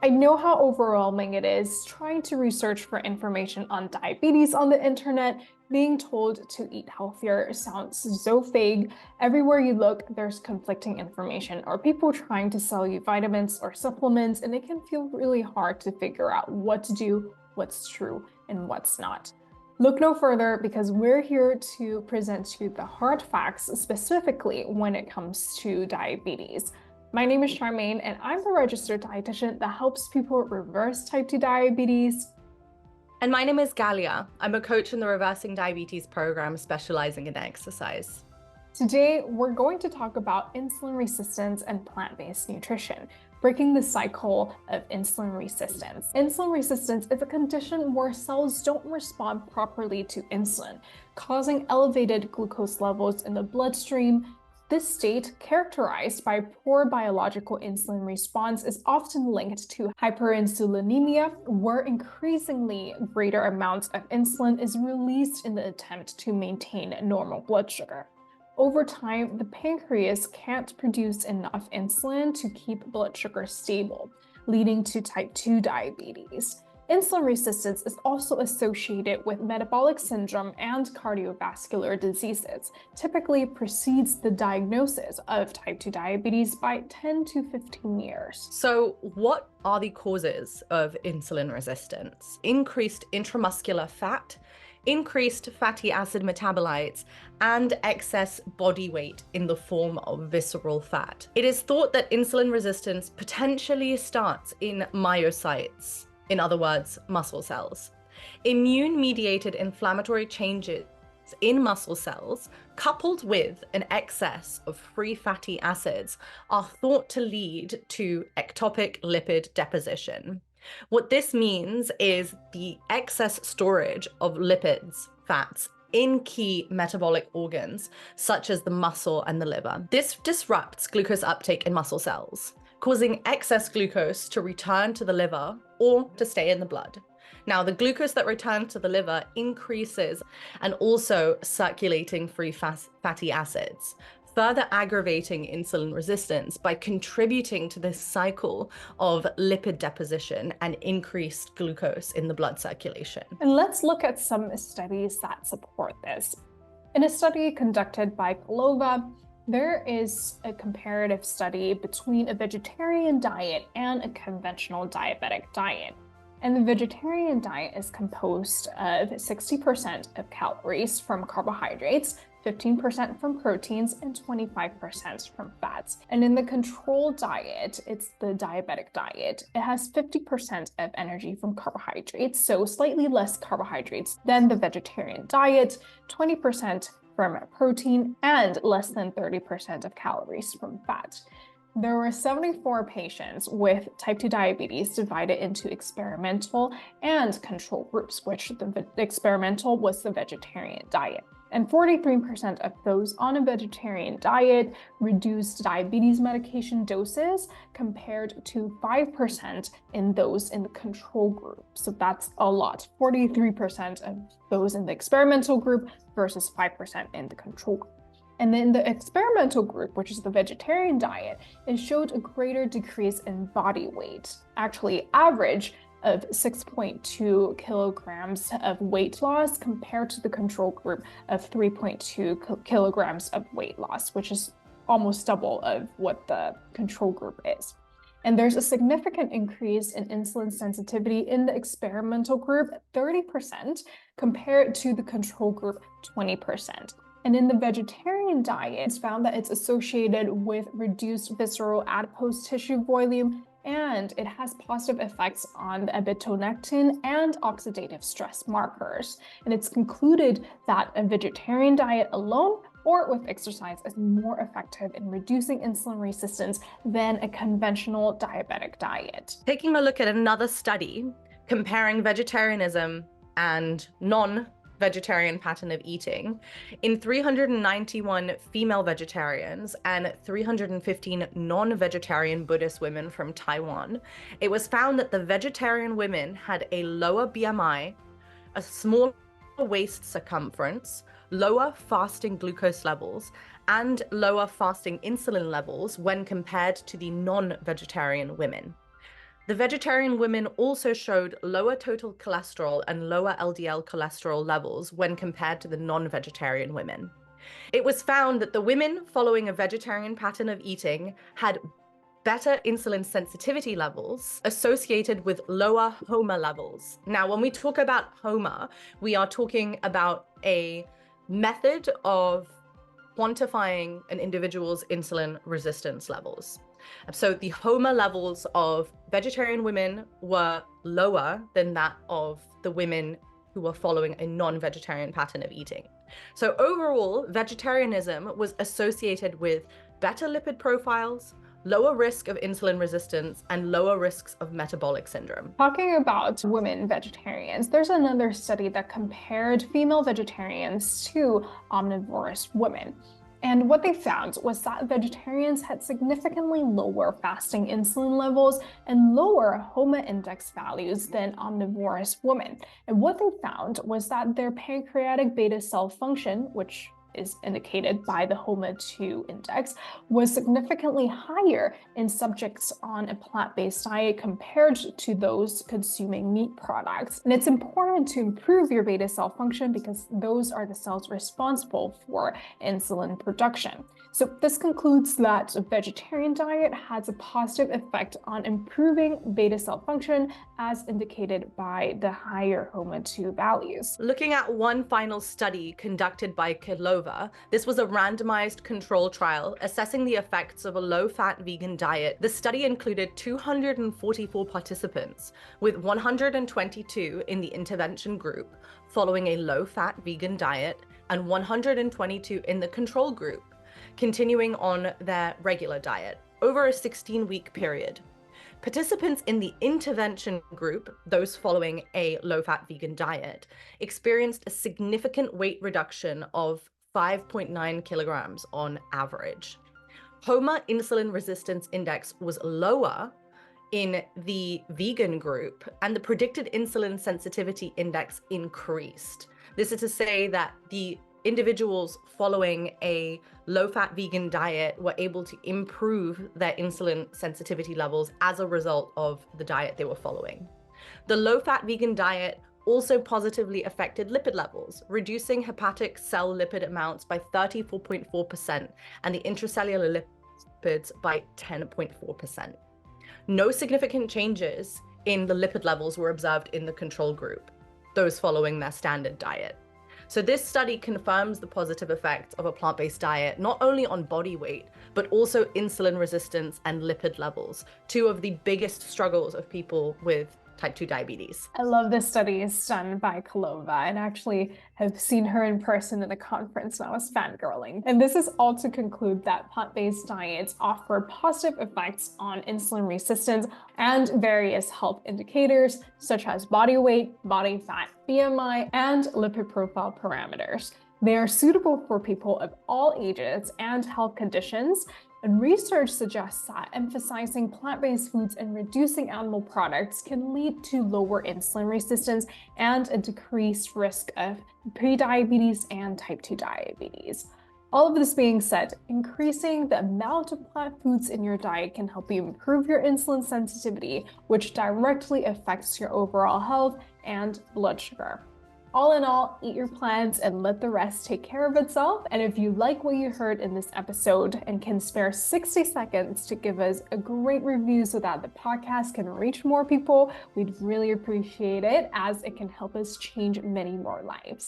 I know how overwhelming it is trying to research for information on diabetes on the internet. Being told to eat healthier sounds so vague. Everywhere you look, there's conflicting information or people trying to sell you vitamins or supplements, and it can feel really hard to figure out what to do, what's true, and what's not. Look no further because we're here to present you the hard facts specifically when it comes to diabetes. My name is Charmaine, and I'm the registered dietitian that helps people reverse type 2 diabetes. And my name is Galia. I'm a coach in the Reversing Diabetes program specializing in exercise. Today, we're going to talk about insulin resistance and plant-based nutrition, breaking the cycle of insulin resistance. Insulin resistance is a condition where cells don't respond properly to insulin, causing elevated glucose levels in the bloodstream. This state, characterized by poor biological insulin response, is often linked to hyperinsulinemia, where increasingly greater amounts of insulin is released in the attempt to maintain normal blood sugar. Over time, the pancreas can't produce enough insulin to keep blood sugar stable, leading to type 2 diabetes. Insulin resistance is also associated with metabolic syndrome and cardiovascular diseases, typically precedes the diagnosis of type 2 diabetes by 10 to 15 years. So what are the causes of insulin resistance? Increased intramuscular fat, increased fatty acid metabolites, and excess body weight in the form of visceral fat. It is thought that insulin resistance potentially starts in myocytes. In other words, muscle cells. Immune-mediated inflammatory changes in muscle cells, coupled with an excess of free fatty acids, are thought to lead to ectopic lipid deposition. What this means is the excess storage of lipids, fats, in key metabolic organs, such as the muscle and the liver. This disrupts glucose uptake in muscle cells, causing excess glucose to return to the liver or to stay in the blood. Now, the glucose that returns to the liver increases and also circulating free fatty acids, further aggravating insulin resistance by contributing to this cycle of lipid deposition and increased glucose in the blood circulation. And let's look at some studies that support this. In a study conducted by Kolova, there is a comparative study between a vegetarian diet and a conventional diabetic diet. And the vegetarian diet is composed of 60% of calories from carbohydrates, 15% from proteins, and 25% from fats. And in the control diet, it's the diabetic diet. It has 50% of energy from carbohydrates, so slightly less carbohydrates than the vegetarian diet, 20% from protein, and less than 30% of calories from fat. There were 74 patients with type 2 diabetes divided into experimental and control groups, which the experimental was the vegetarian diet. And 43% of those on a vegetarian diet reduced diabetes medication doses compared to 5% in those in the control group. So that's a lot. 43% of those in the experimental group versus 5% in the control group. And then the experimental group, which is the vegetarian diet, it showed a greater decrease in body weight, actually average of 6.2 kilograms of weight loss compared to the control group of 3.2 kilograms of weight loss, which is almost double of what the control group is. And there's a significant increase in insulin sensitivity in the experimental group, 30%, compared to the control group, 20%. And in the vegetarian diet, it's found that it's associated with reduced visceral adipose tissue volume, and it has positive effects on the adiponectin and oxidative stress markers. And it's concluded that a vegetarian diet alone or with exercise is more effective in reducing insulin resistance than a conventional diabetic diet. Taking a look at another study comparing vegetarianism and non-vegetarian pattern of eating in 391 female vegetarians and 315 non-vegetarian Buddhist women from Taiwan, it was found that the vegetarian women had a lower BMI, a smaller waist circumference, lower fasting glucose levels, and lower fasting insulin levels when compared to the non-vegetarian women. The vegetarian women also showed lower total cholesterol and lower LDL cholesterol levels when compared to the non-vegetarian women. It was found that the women following a vegetarian pattern of eating had better insulin sensitivity levels associated with lower HOMA levels. Now, when we talk about HOMA, we are talking about a method of quantifying an individual's insulin resistance levels. So the HOMA levels of vegetarian women were lower than that of the women who were following a non-vegetarian pattern of eating. So overall, vegetarianism was associated with better lipid profiles, lower risk of insulin resistance, and lower risks of metabolic syndrome. Talking about women vegetarians, there's another study that compared female vegetarians to omnivorous women. And what they found was that vegetarians had significantly lower fasting insulin levels and lower HOMA index values than omnivorous women. And what they found was that their pancreatic beta cell function, which is indicated by the HOMA2 index, was significantly higher in subjects on a plant-based diet compared to those consuming meat products. And it's important to improve your beta cell function because those are the cells responsible for insulin production. So this concludes that a vegetarian diet has a positive effect on improving beta cell function as indicated by the higher HOMA2 values. Looking at one final study conducted by Kilova, this was a randomized control trial assessing the effects of a low-fat vegan diet. The study included 244 participants, with 122 in the intervention group following a low-fat vegan diet and 122 in the control group, continuing on their regular diet over a 16-week period. Participants in the intervention group, those following a low-fat vegan diet, experienced a significant weight reduction of 5.9 kilograms on average. HOMA insulin resistance index was lower in the vegan group, and the predicted insulin sensitivity index increased. This is to say that the individuals following a low-fat vegan diet were able to improve their insulin sensitivity levels as a result of the diet they were following. The low-fat vegan diet also positively affected lipid levels, reducing hepatic cell lipid amounts by 34.4% and the intracellular lipids by 10.4%. No significant changes in the lipid levels were observed in the control group, those following their standard diet. So this study confirms the positive effects of a plant-based diet, not only on body weight, but also insulin resistance and lipid levels, two of the biggest struggles of people with type 2 diabetes. I love this study is done by Kilova, and actually have seen her in person at a conference and I was fangirling. And this is all to conclude that plant-based diets offer positive effects on insulin resistance and various health indicators such as body weight, body fat, BMI, and lipid profile parameters. They are suitable for people of all ages and health conditions. And research suggests that emphasizing plant-based foods and reducing animal products can lead to lower insulin resistance and a decreased risk of prediabetes and type 2 diabetes. All of this being said, increasing the amount of plant foods in your diet can help you improve your insulin sensitivity, which directly affects your overall health and blood sugar. All in all, eat your plants and let the rest take care of itself. And if you like what you heard in this episode and can spare 60 seconds to give us a great review so that the podcast can reach more people, we'd really appreciate it, as it can help us change many more lives.